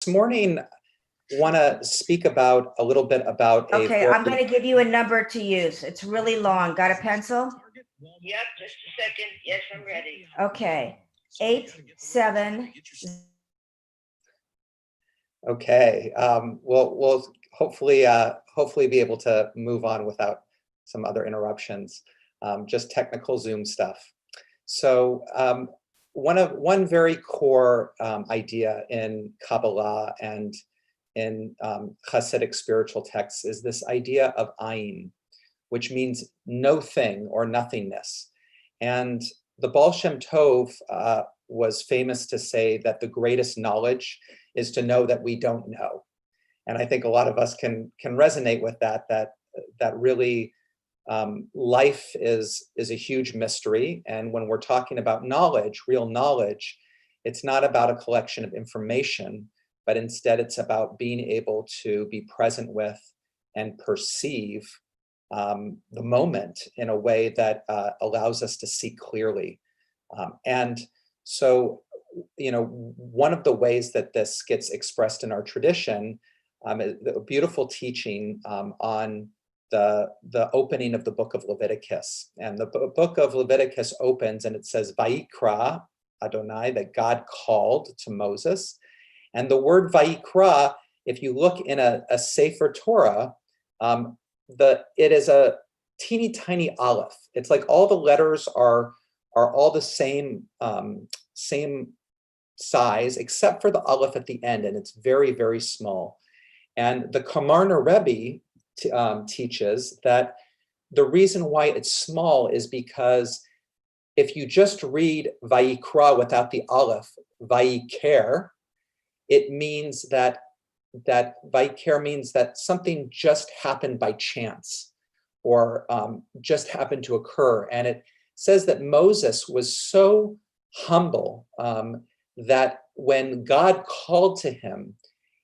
This morning, want to speak about a little bit about a Okay, I'm going to give you a number to use. It's really long. Got a pencil? Yep, just a second. Yes, I'm ready. Okay. 8-7. Okay. We'll hopefully be able to move on without some other interruptions. Just technical Zoom stuff. So one very core idea in Kabbalah and in Hasidic spiritual texts is this idea of ayin, which means no thing or nothingness. And the Baal Shem Tov was famous to say that the greatest knowledge is to know that we don't know. And I think a lot of us can resonate with that really life is a huge mystery. And when we're talking about knowledge, real knowledge, it's not about a collection of information, but instead it's about being able to be present with and perceive the moment in a way that allows us to see clearly. And so, one of the ways that this gets expressed in our tradition is a beautiful teaching on the opening of the book of Leviticus. And the book of Leviticus opens and it says, Vayikra Adonai, that God called to Moses. And the word Vayikra, if you look in a Sefer Torah, it is a teeny tiny aleph. It's like all the letters are all the same size, except for the aleph at the end, and it's very, very small. And the Kamarna Rebbe teaches that the reason why it's small is because if you just read Vayikra without the aleph, Vayiker, it means that Vayiker means that something just happened by chance or just happened to occur. And it says that Moses was so humble that when God called to him,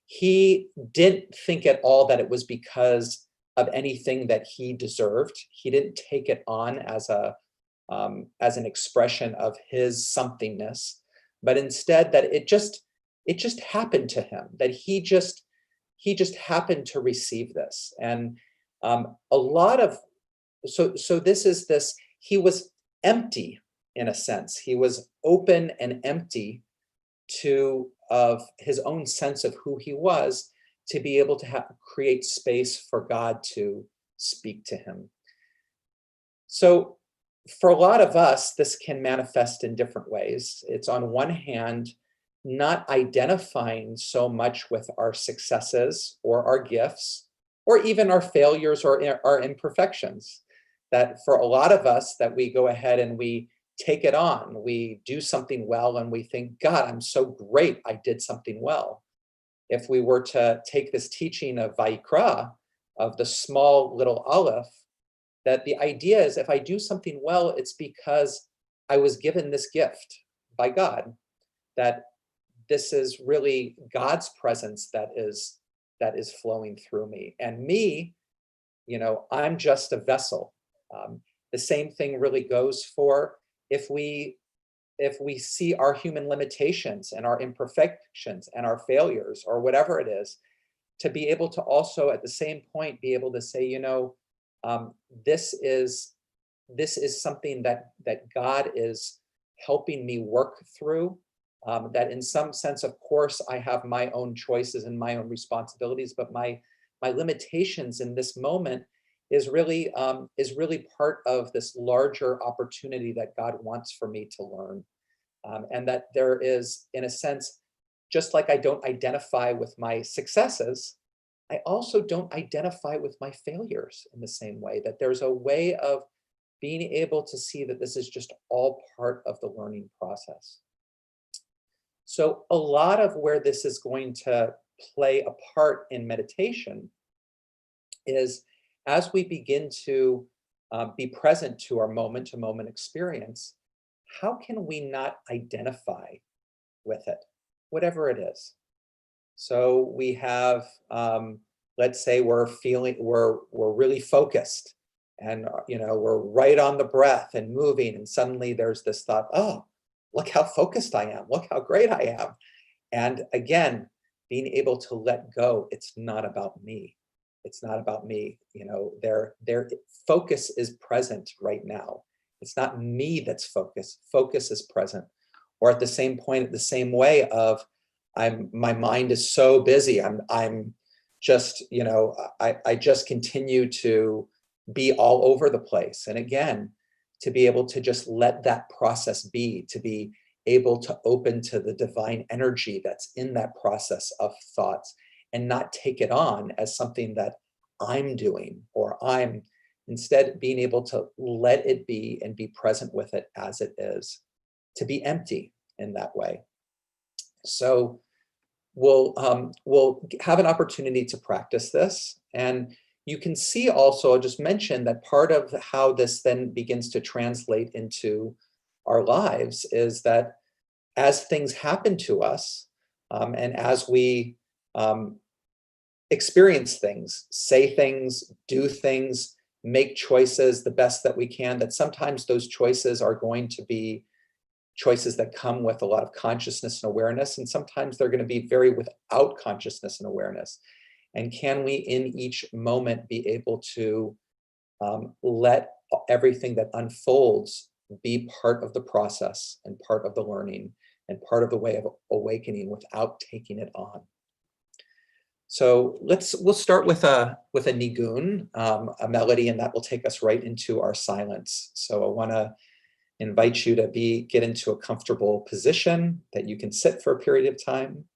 he didn't think at all that it was because of anything that he deserved. He didn't take it on as an expression of his somethingness, but instead that it just happened to him, that he just happened to receive this. And he was empty in a sense. He was open and empty of his own sense of who he was, to be able to create space for God to speak to him. So for a lot of us, this can manifest in different ways. It's on one hand, not identifying so much with our successes or our gifts, or even our failures or our imperfections. That for a lot of us, that we go ahead and we take it on. We do something well and we think, God, I'm so great, I did something well. If we were to take this teaching of Vayikra, of the small little aleph, that the idea is if I do something well, it's because I was given this gift by God, that this is really God's presence that is flowing through me. And me, I'm just a vessel. The same thing really goes for if we see our human limitations and our imperfections and our failures or whatever it is, to be able to also at the same point be able to say, this is something that God is helping me work through. That in some sense, of course, I have my own choices and my own responsibilities, but my limitations in this moment is really part of this larger opportunity that God wants for me to learn. And that there is, in a sense, just like I don't identify with my successes, I also don't identify with my failures in the same way, that there's a way of being able to see that this is just all part of the learning process. So a lot of where this is going to play a part in meditation is as we begin to be present to our moment-to-moment experience, how can we not identify with it, whatever it is? So we have, let's say we're really focused and we're right on the breath and moving, and suddenly there's this thought, oh, look how focused I am, look how great I am. And again, being able to let go. It's not about me. It's not about me. You know, their focus is present right now. It's not me that's focused. Focus is present. Or at the same point, the same way of my mind is so busy. I'm just, you know, I just continue to be all over the place. And again, to be able to just let that process be, to be able to open to the divine energy that's in that process of thoughts and not take it on as something that I'm doing or I'm instead being able to let it be and be present with it as it is, to be empty in that way. So we'll have an opportunity to practice this. And you can see also, I'll just mention that part of how this then begins to translate into our lives is that as things happen to us, and as we experience things, say things, do things, make choices the best that we can, that sometimes those choices are going to be choices that come with a lot of consciousness and awareness, and sometimes they're going to be very without consciousness and awareness. And can we in each moment be able to let everything that unfolds be part of the process and part of the learning and part of the way of awakening without taking it on? So we'll start with a nigun, a melody, and that will take us right into our silence. So I want to invite you to get into a comfortable position that you can sit for a period of time.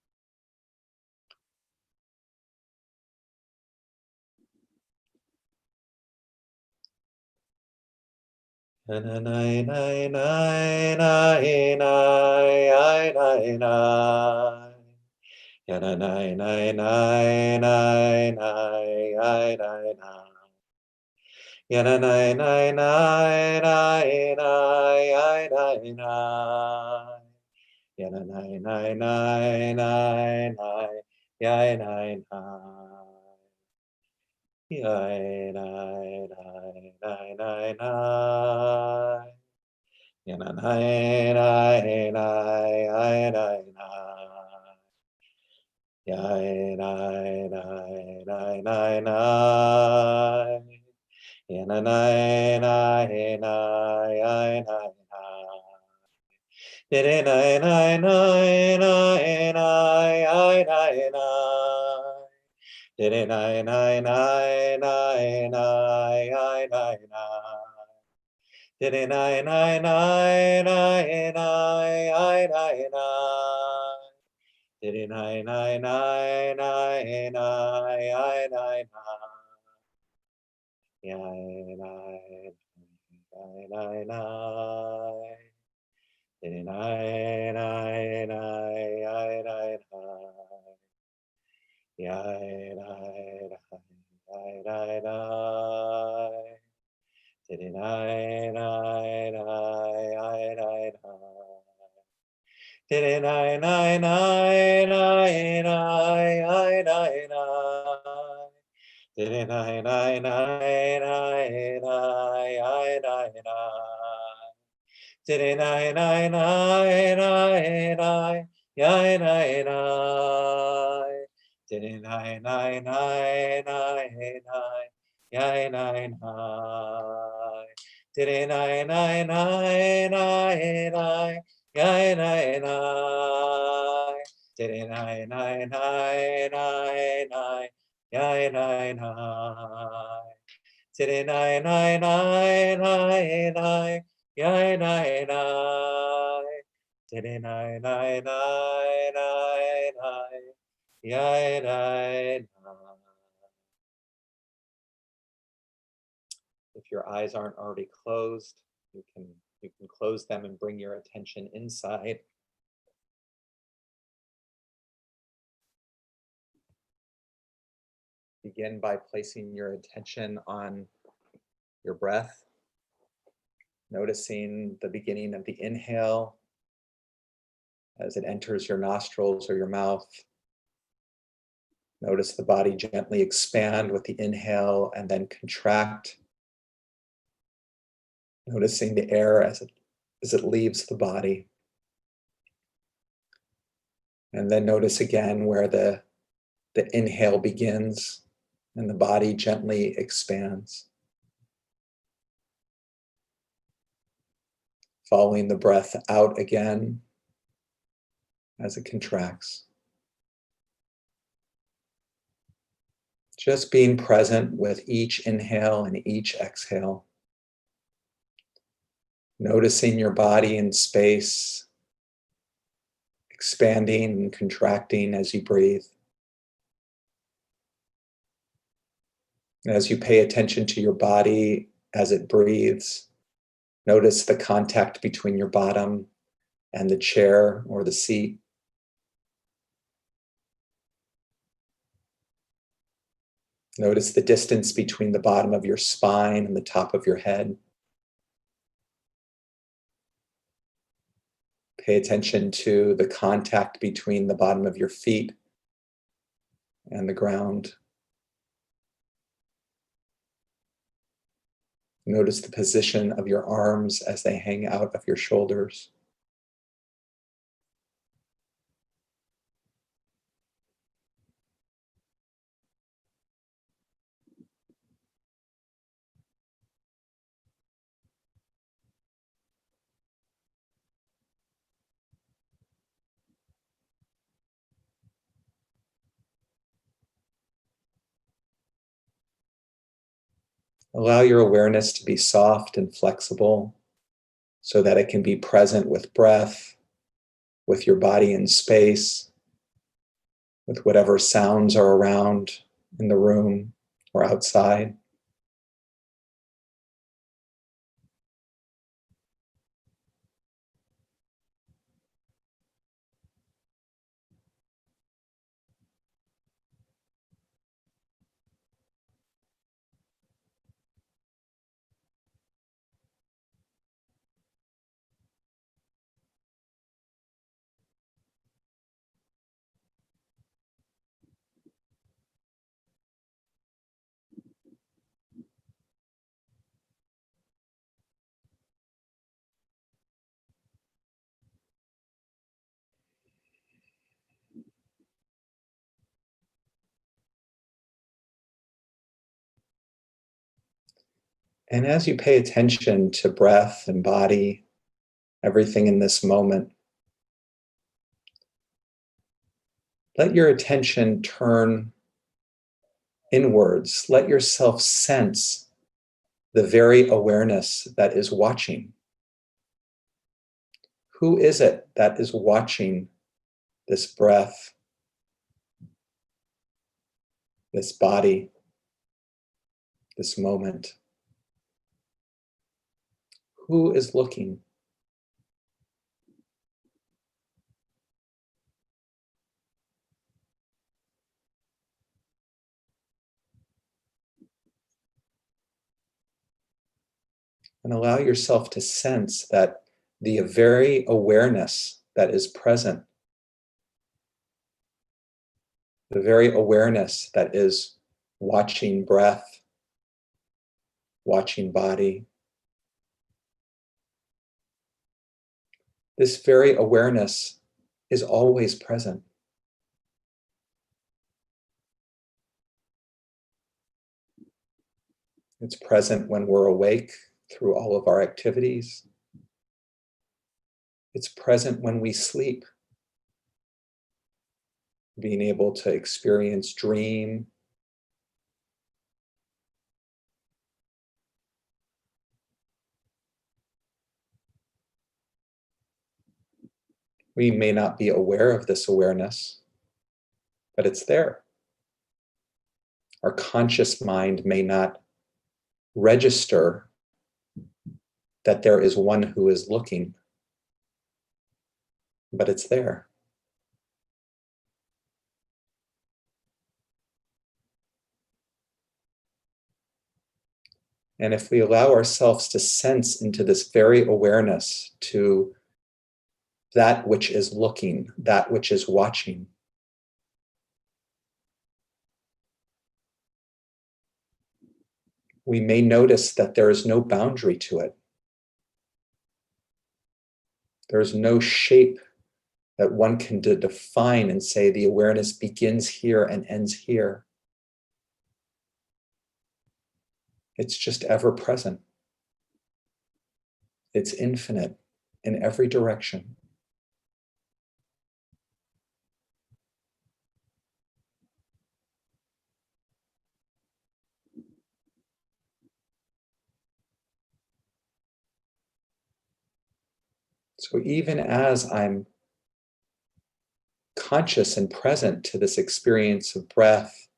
If your eyes aren't already closed, you can close them and bring your attention inside. Begin by placing your attention on your breath, noticing the beginning of the inhale as it enters your nostrils or your mouth. Notice the body gently expand with the inhale and then contract. Noticing the air as it leaves the body. And then notice again where the The inhale begins and the body gently expands. Following the breath out again as it contracts. Just being present with each inhale and each exhale. Noticing your body in space, expanding and contracting as you breathe. As you pay attention to your body as it breathes, notice the contact between your bottom and the chair or the seat. Notice the distance between the bottom of your spine and the top of your head. Pay attention to the contact between the bottom of your feet and the ground. Notice the position of your arms as they hang out of your shoulders. Allow your awareness to be soft and flexible so that it can be present with breath, with your body in space, with whatever sounds are around in the room or outside. And as you pay attention to breath and body, everything in this moment, let your attention turn inwards. Let yourself sense the very awareness that is watching. Who is it that is watching this breath, this body, this moment? Who is looking? And allow yourself to sense that the very awareness that is present, the very awareness that is watching breath, watching body, this very awareness is always present. It's present when we're awake through all of our activities. It's present when we sleep, being able to experience dream. We may not be aware of this awareness, but it's there. Our conscious mind may not register that there is one who is looking, but it's there. And if we allow ourselves to sense into this very awareness, to that which is looking, that which is watching, we may notice that there is no boundary to it. There is no shape that one can define and say the awareness begins here and ends here. It's just ever present. It's infinite in every direction. So even as I'm conscious and present to this experience of breath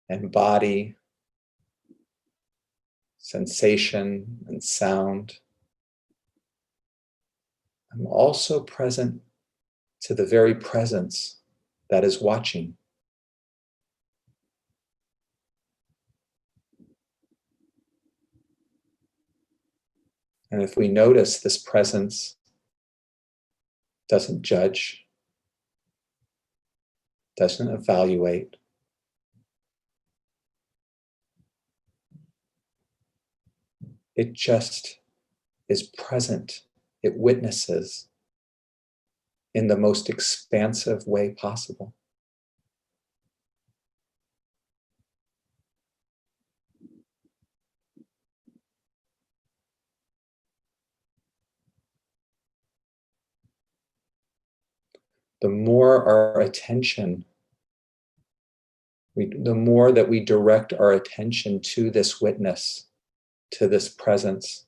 and body, sensation and sound, I'm also present to the very presence that is watching. And if we notice this presence doesn't judge, doesn't evaluate, it just is present. It witnesses in the most expansive way possible. The more our attention, the more that we direct our attention to this witness, to this presence,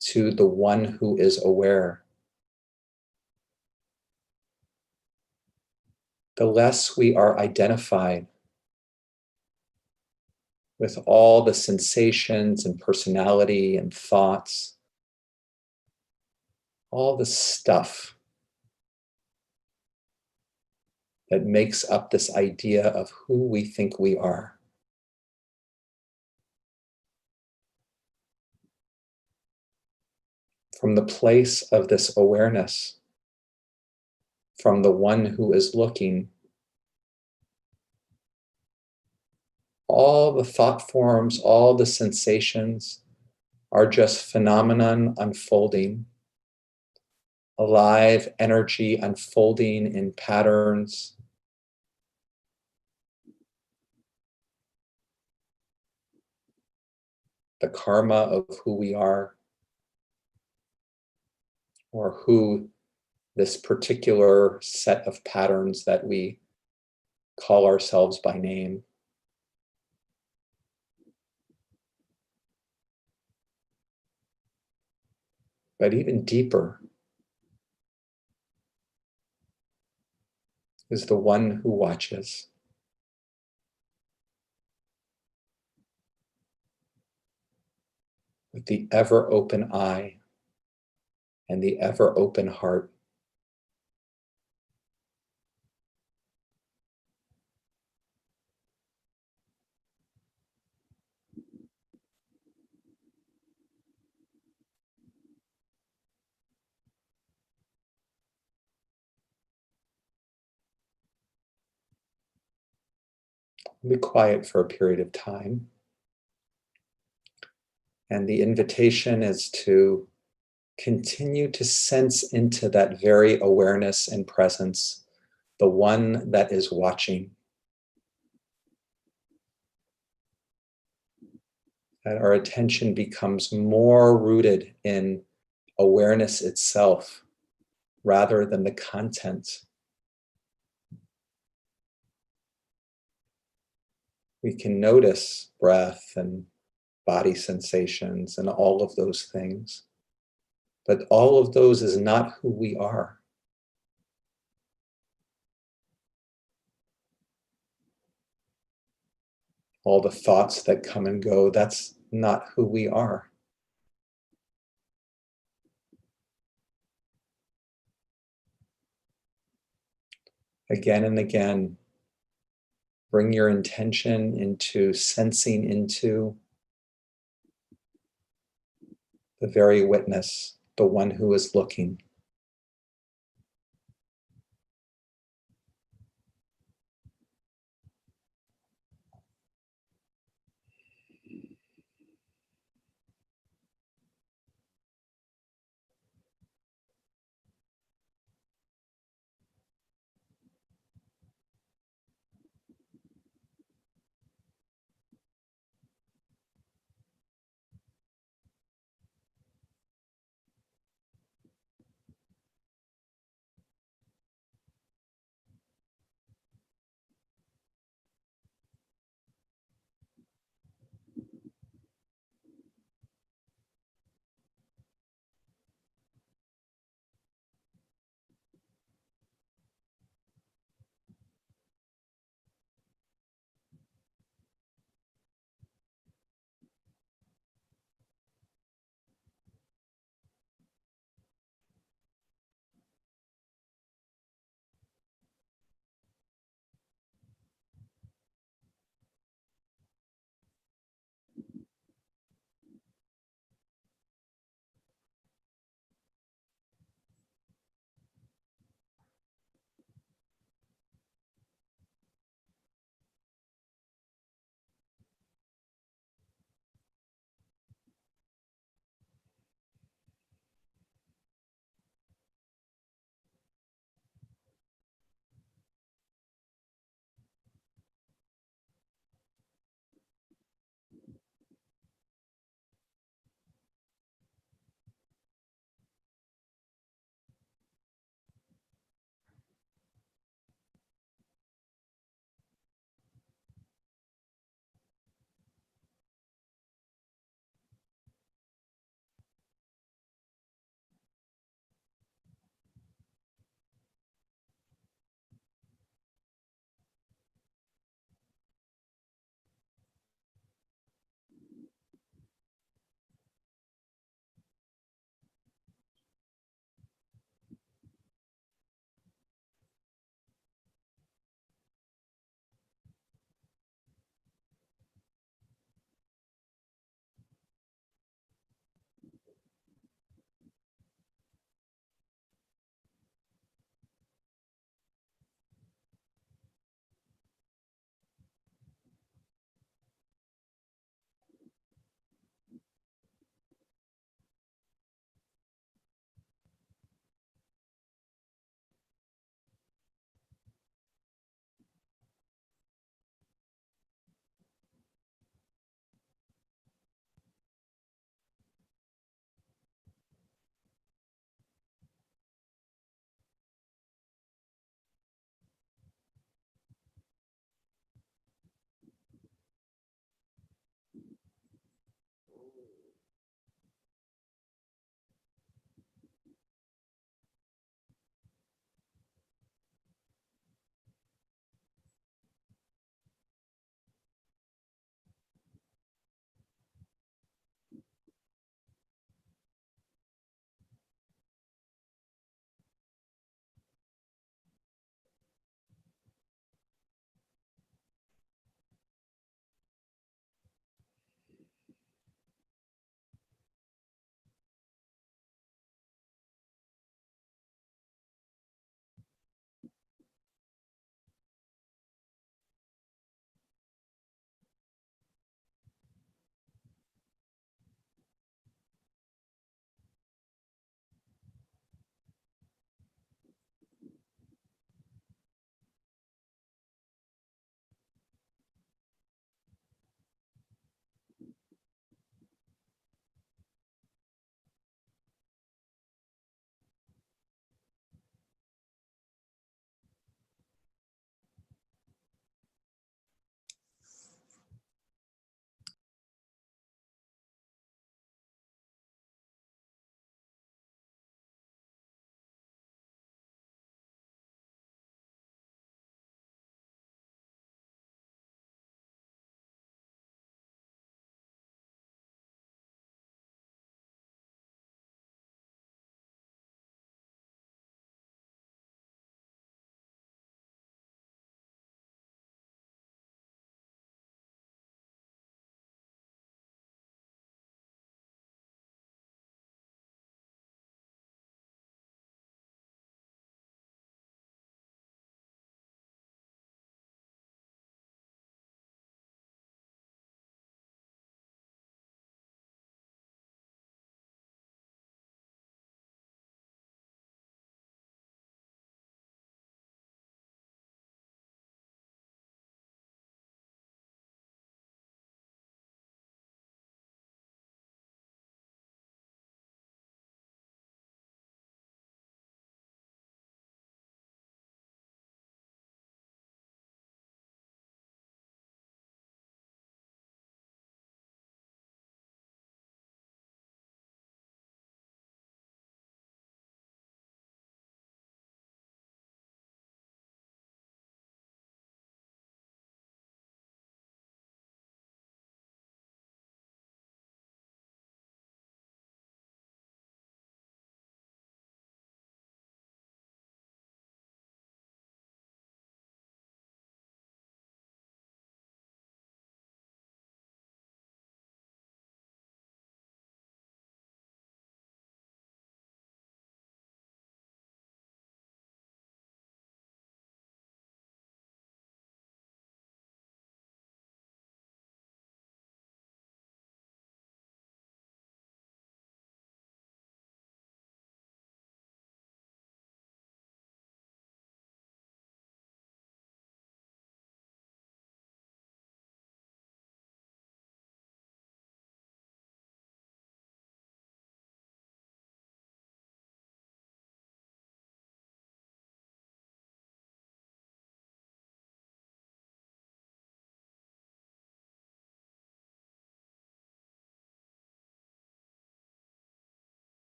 to the one who is aware, the less we are identified with all the sensations and personality and thoughts, all the stuff that makes up this idea of who we think we are. From the place of this awareness, from the one who is looking, all the thought forms, all the sensations are just phenomenon unfolding, alive energy unfolding in patterns. The karma of who we are, or who this particular set of patterns that we call ourselves by name. But even deeper is the one who watches. With the ever open eye and the ever open heart. Be quiet for a period of time. And the invitation is to continue to sense into that very awareness and presence, the one that is watching. That our attention becomes more rooted in awareness itself rather than the content. We can notice breath and body sensations and all of those things. But all of those is not who we are. All the thoughts that come and go, that's not who we are. Again and again, bring your intention into sensing into the very witness, the one who is looking.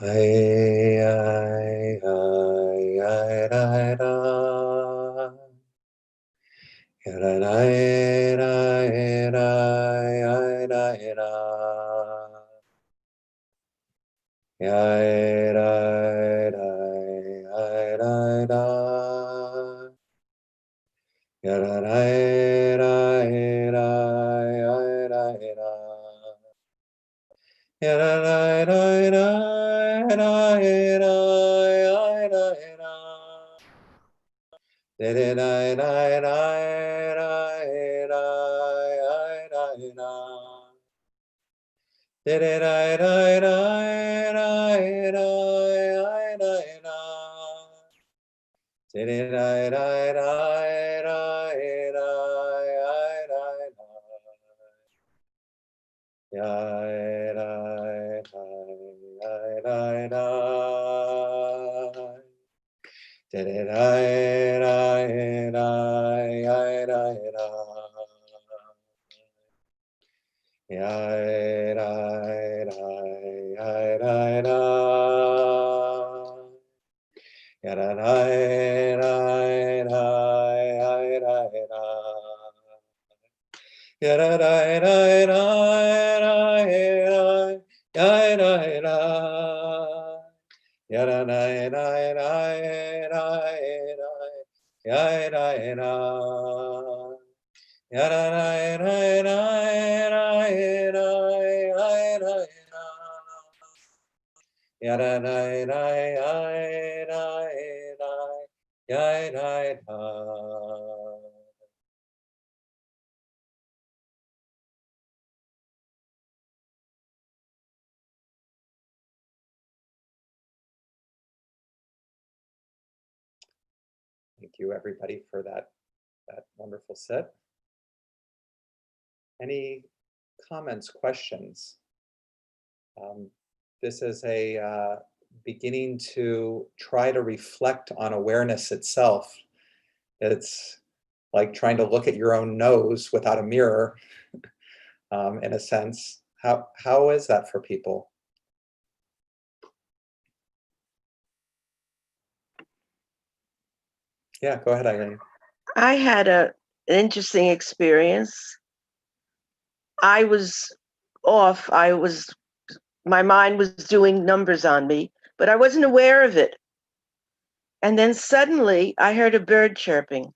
Ay, ay, ay, ay, ay, ay. Ay, ay, ay, ay, ay, ay. Ay, ay, ay, ay, ay, ay. Ay, ay, ay, ay, ay, ay. Thank you, everybody, for that wonderful set. Any comments, questions? This is a beginning to try to reflect on awareness itself. It's like trying to look at your own nose without a mirror, in a sense. How is that for people? Yeah, go ahead, Eileen. I had an interesting experience. I was off. My mind was doing numbers on me, but I wasn't aware of it. And then suddenly I heard a bird chirping.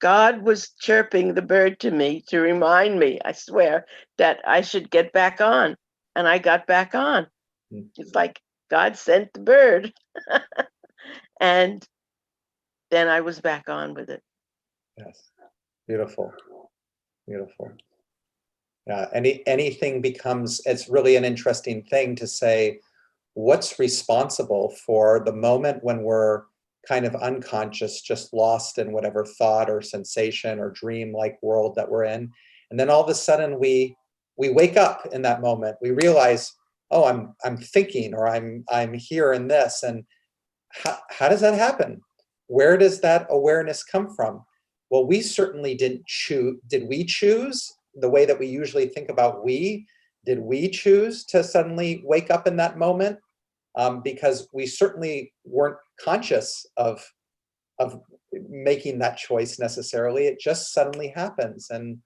God was chirping the bird to me to remind me, I swear, that I should get back on. And I got back on. It's like God sent the bird. And then I was back on with it. Yes, beautiful, beautiful. Yeah, anything becomes, it's really an interesting thing to say, what's responsible for the moment when we're kind of unconscious, just lost in whatever thought or sensation or dream-like world that we're in. And then all of a sudden we wake up in that moment. We realize, oh, I'm thinking, or I'm here in this. And how does that happen? Where does that awareness come from? Well, we certainly didn't choose. Did we choose the way that we usually think about we? Did we choose to suddenly wake up in that moment? Because we certainly weren't conscious of making that choice necessarily. It just suddenly happens. And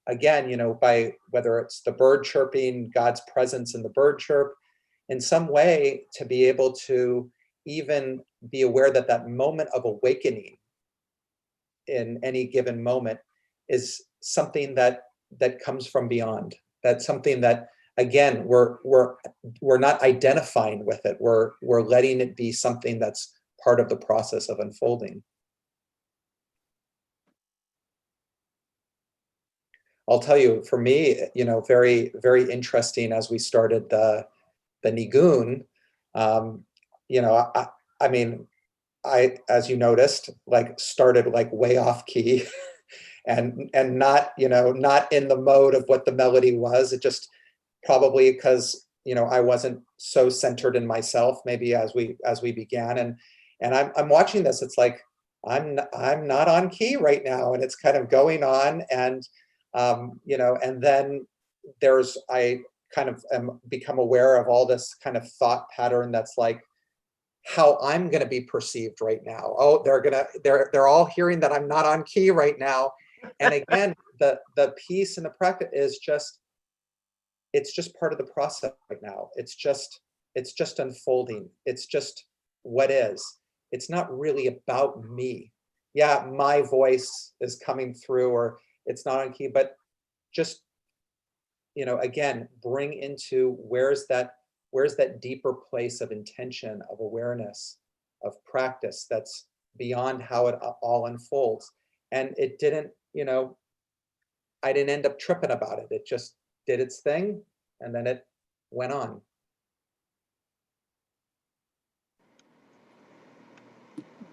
again, by whether it's the bird chirping, God's presence in the bird chirp, in some way to be able to even be aware that that moment of awakening in any given moment is something that comes from beyond. That's something that, again, we're not identifying with it. We're letting it be something that's part of the process of unfolding. I'll tell you, for me, very, very interesting as we started the Nigun. I mean, I, as you noticed, started way off key and not, not in the mode of what the melody was. It just probably because, I wasn't so centered in myself, maybe as we began. And I'm watching this, it's like, I'm not on key right now. And it's kind of going on. And, and then kind of become aware of all this kind of thought pattern that's like how I'm going to be perceived right now. Oh, they're all hearing that I'm not on key right now. And again, the piece and the practice is just, it's just part of the process right now. It's just unfolding. It's just what is. It's not really about me. Yeah, my voice is coming through, or it's not on key, but just, again, bring into where's that deeper place of intention, of awareness, of practice that's beyond how it all unfolds. And it didn't, I didn't end up tripping about it. It just did its thing, and then it went on.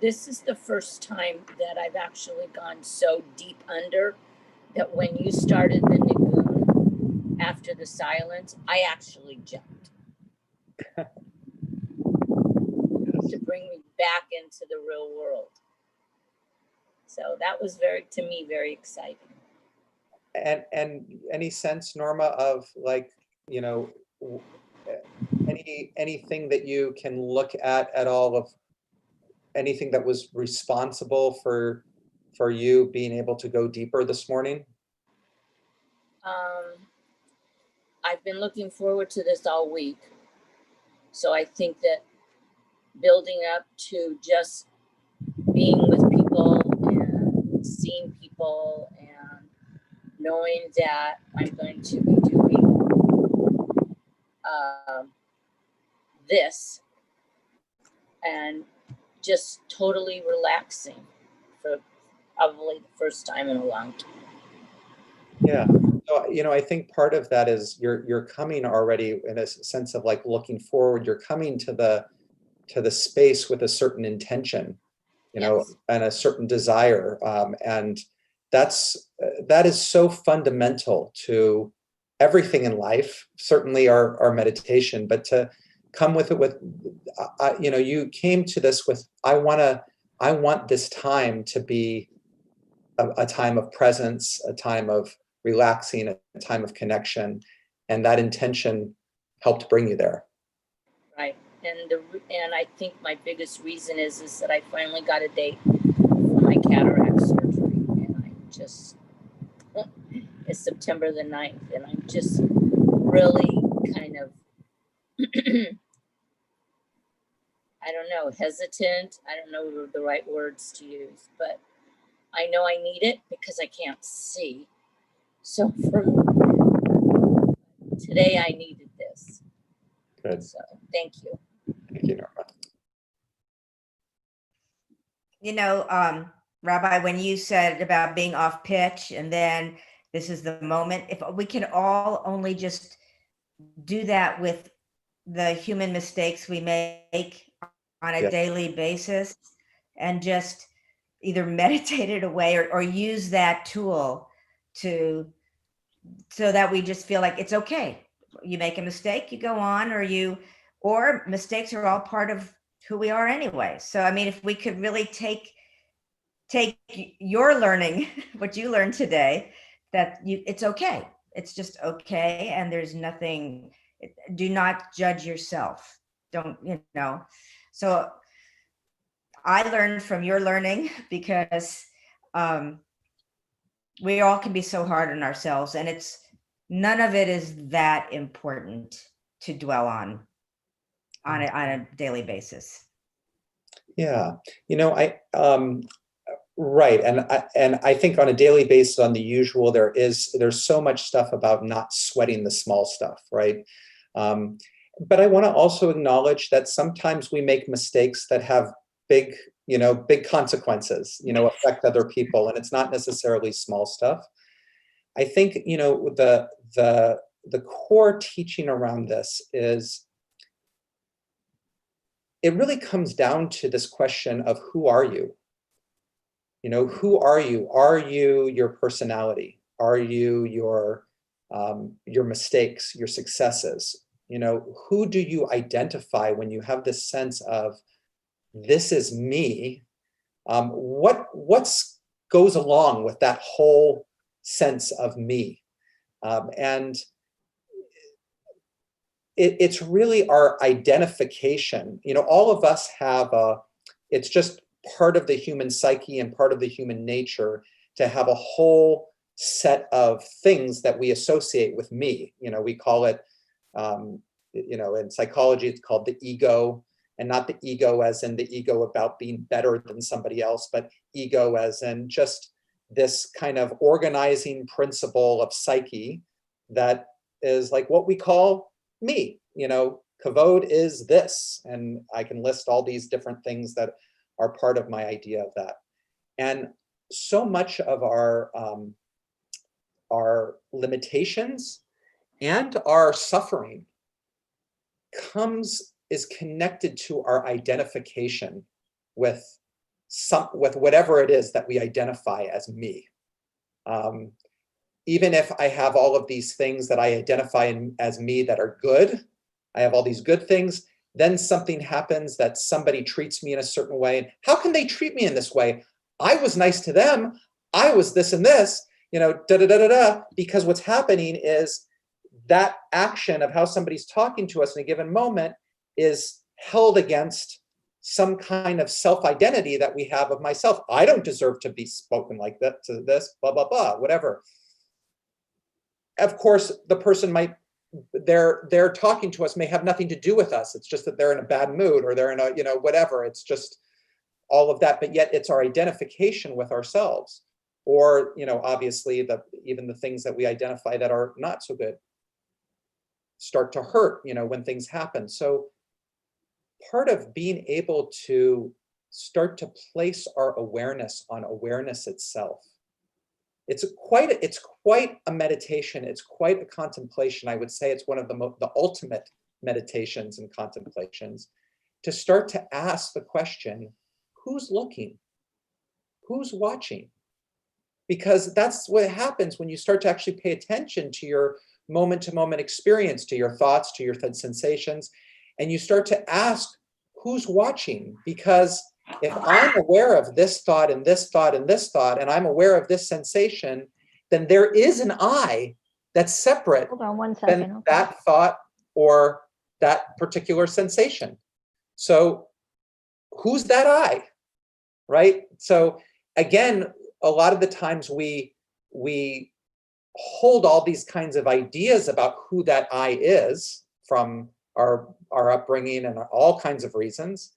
This is the first time that I've actually gone so deep under that when you started the Nigun after the silence, I actually jumped. To bring me back into the real world. So that was to me, very exciting. And any sense, Norma, of like, anything that you can look at all of anything that was responsible for you being able to go deeper this morning? I've been looking forward to this all week. So I think that building up to just being with people and seeing people and knowing that I'm going to be doing this and just totally relaxing for probably the first time in a long time. Yeah. So, I think part of that is you're coming already in a sense of like looking forward. You're coming to the space with a certain intention, Yes. and a certain desire, and that is so fundamental to everything in life. Certainly our meditation, but to come with it with, you came to this with, I want this time to be a time of presence, a time of relaxing, a time of connection, and that intention helped bring you there. Right. And I think my biggest reason is that I finally got a date for my cataract surgery, and I'm just it's September the 9th, and I'm just really kind of I don't know, hesitant. I don't know the right words to use, but I know I need it because I can't see. So for today, I needed this. Good. So thank you. Thank you, Norma. Rabbi, when you said about being off pitch and then this is the moment, if we can all only just do that with the human mistakes we make on a Yeah. daily basis and just either meditate it away or use that tool so that we just feel like it's okay. You make a mistake, you go on, or mistakes are all part of who we are anyway. So, I mean, if we could really take your learning, what you learned today, it's okay. It's just okay. And there's nothing, do not judge yourself. Don't, so I learned from your learning because we all can be so hard on ourselves, and none of it is that important to dwell on a daily basis. Yeah. Right. And I think on a daily basis, on the usual, there's so much stuff about not sweating the small stuff, right? But I want to also acknowledge that sometimes we make mistakes that have big consequences, affect other people, and it's not necessarily small stuff. I think, the core teaching around this is, it really comes down to this question of who are you? Who are you? Are you your personality? Are you your mistakes, your successes? Who do you identify when you have this sense of, this is me? What goes along with that whole sense of me? And it's really our identification. You know, all of us have it's just part of the human psyche and part of the human nature to have a whole set of things that we associate with me. You know, we call it, you know, in psychology, it's called the ego, and not the ego as in the ego about being better than somebody else, but ego as in just this kind of organizing principle of psyche that is like what we call me. You know, kavod is this, and I can list all these different things that are part of my idea of that. And so much of our limitations and our suffering is connected to our identification with whatever it is that we identify as me. Even if I have all of these things that I identify as me that are good, I have all these good things, then something happens that somebody treats me in a certain way. How can they treat me in this way? I was nice to them. I was this and this, you know, da da da da da. Because what's happening is that action of how somebody's talking to us in a given moment is held against some kind of self-identity that we have of myself. I don't deserve to be spoken like that to this, blah, blah, blah, whatever. Of course, the person might, they're talking to us may have nothing to do with us. It's just that they're in a bad mood or they're in a, you know, whatever. It's just all of that, but yet it's our identification with ourselves. Or, you know, obviously even the things that we identify that are not so good start to hurt, you know, when things happen. So part of being able to start to place our awareness on awareness itself, it's quite a meditation. It's quite a contemplation. I would say it's one of the ultimate meditations and contemplations, to start to ask the question, who's looking? Who's watching? Because that's what happens when you start to actually pay attention to your moment-to-moment experience, to your thoughts, to your sensations, and you start to ask, who's watching? Because if I'm aware of this thought and this thought and this thought, and I'm aware of this sensation, then there is an I that's separate Hold on 1 second. than Okay. that thought or that particular sensation. So who's that I, right? So again, a lot of the times we hold all these kinds of ideas about who that I is from our upbringing and all kinds of reasons.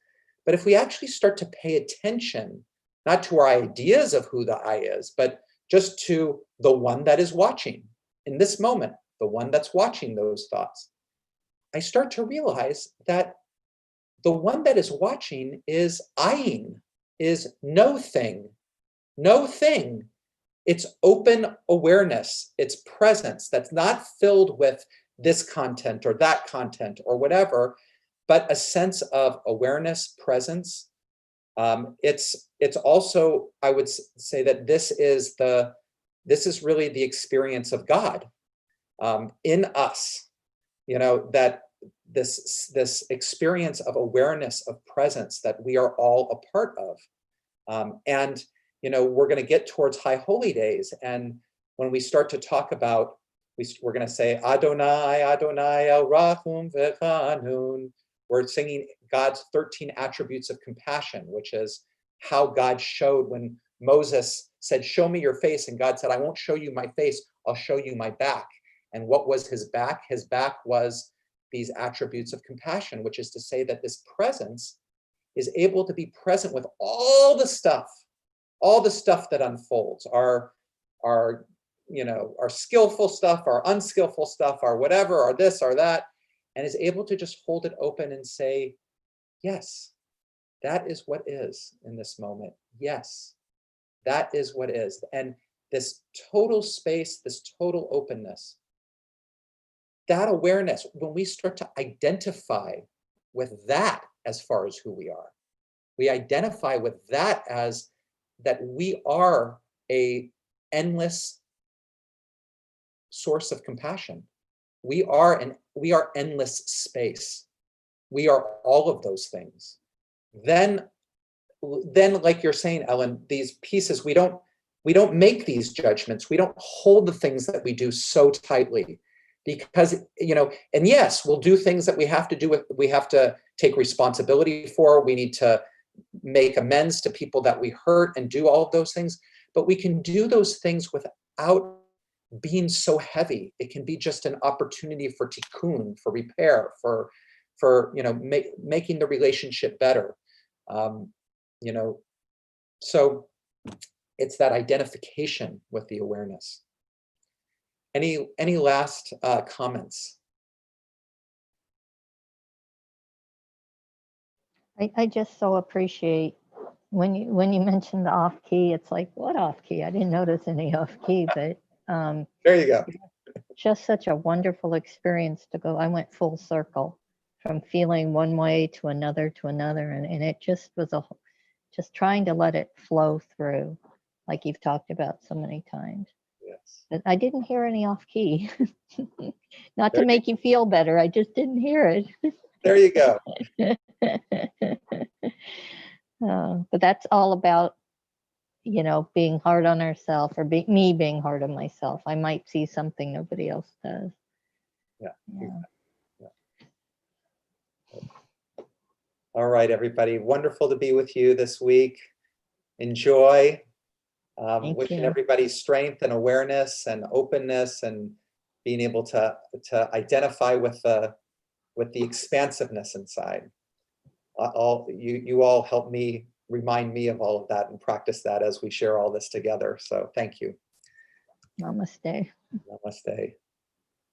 But if we actually start to pay attention, not to our ideas of who the I is, but just to the one that is watching in this moment, the one that's watching those thoughts, I start to realize that the one that is watching is eyeing, is no thing. It's open awareness, it's presence that's not filled with this content or that content or whatever, but a sense of awareness, presence. It's also, I would say that this is really the experience of God in us. You know, that this experience of awareness, of presence that we are all a part of. And you know, we're going to get towards High Holy Days, and when we start to talk about, we're going to say Adonai, Adonai El Rachum V'Chanun. We're singing God's 13 attributes of compassion, which is how God showed when Moses said, "Show me your face," and God said, "I won't show you my face, I'll show you my back." And what was his back? His back was these attributes of compassion, which is to say that this presence is able to be present with all the stuff that unfolds, our skillful stuff, our unskillful stuff, our whatever, our this, or that, and is able to just hold it open and say, yes, that is what is in this moment. Yes, that is what is. And this total space, this total openness, that awareness, when we start to identify with that as far as who we are, we identify with that as that we are a endless source of compassion. We are endless space. We are all of those things. Then like you're saying, Ellen, these pieces, we don't make these judgments. We don't hold the things that we do so tightly. because, and yes, we'll do things that we have to do, we have to take responsibility for. We need to make amends to people that we hurt and do all of those things, but we can do those things without being so heavy. It can be just an opportunity for tikkun, for repair, for making the relationship better. So it's that identification with the awareness. Any last comments? I just so appreciate when you mentioned the off key. It's like, what off key? I didn't notice any off key, but There you go. just such a wonderful experience to go. I went full circle from feeling one way to another, and it just was just trying to let it flow through, like you've talked about so many times. Yes. But I didn't hear any off key. Not There to make you feel better, I just didn't hear it. There you go. But that's all about, being hard on ourselves, or me being hard on myself. I might see something nobody else does. Yeah. Yeah. All right, everybody. Wonderful to be with you this week. Enjoy. Wishing you. everybody strength and awareness and openness and being able to identify with the expansiveness inside. You all help me, remind me of all of that and practice that as we share all this together. So thank you. Namaste. Namaste.